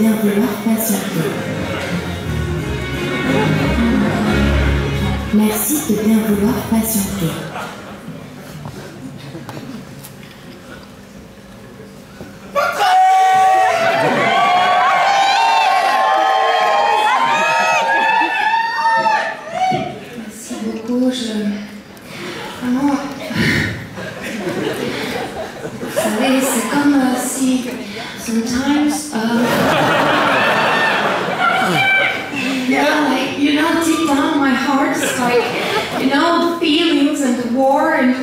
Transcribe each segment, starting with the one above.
bien vouloir patienter. Merci de bien vouloir patienter. Merci beaucoup, Vraiment... Vous savez, c'est comme si... Sometimes... Yeah, like, you know, deep down my heart is like, you know, feelings and the war and...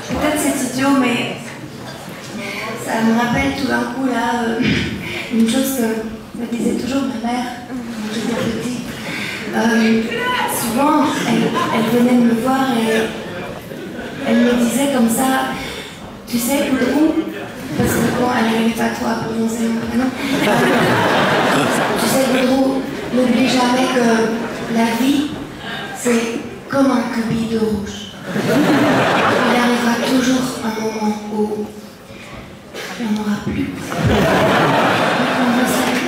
Peut-être c'est idiot, mais ça me rappelle tout d'un coup là une chose que me disait toujours ma mère quand j'étais petite. Souvent, elle venait me voir et elle me disait comme ça, tu sais, Goudrou, parce que bon, elle n'arrivait pas trop à prononcer mon prénom. Tu sais, Goudrou, n'oublie jamais que la vie, c'est comme un cubi de rouge. Il arrivera toujours un moment où il n'y en aura plus. On va s'arrêter.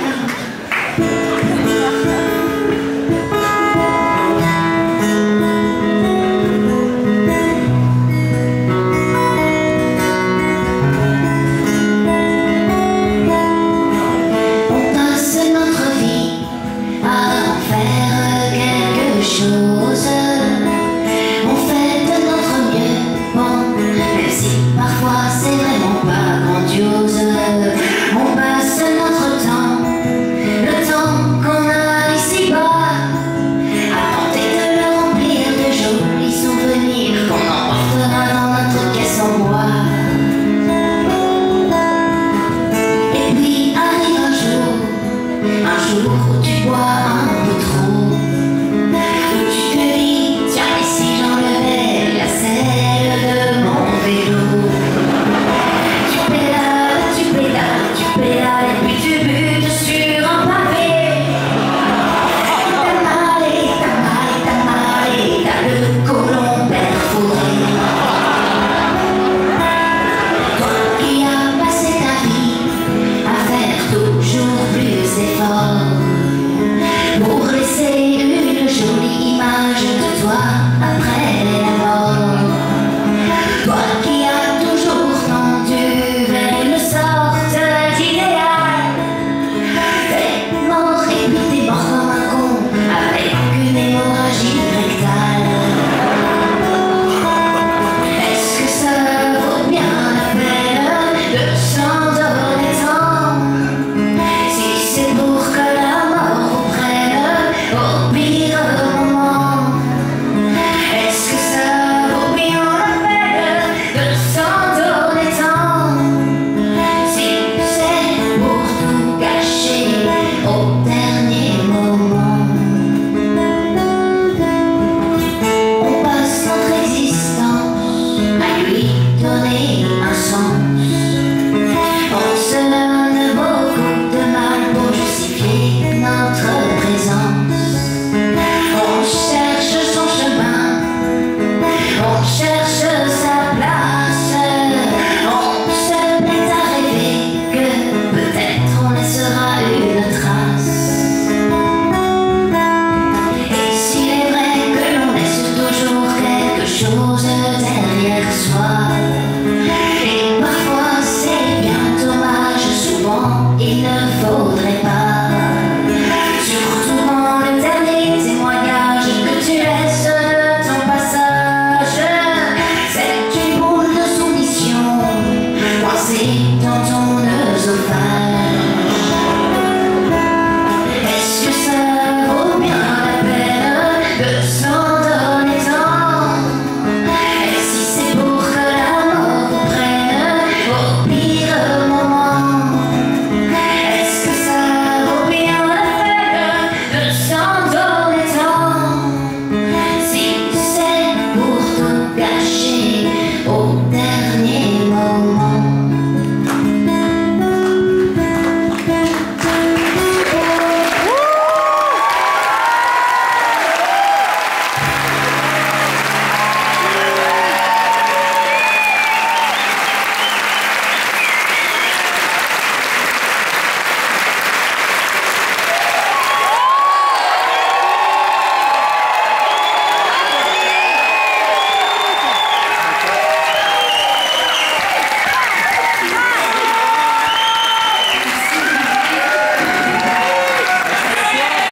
On passe notre temps, le temps qu'on a ici. toi.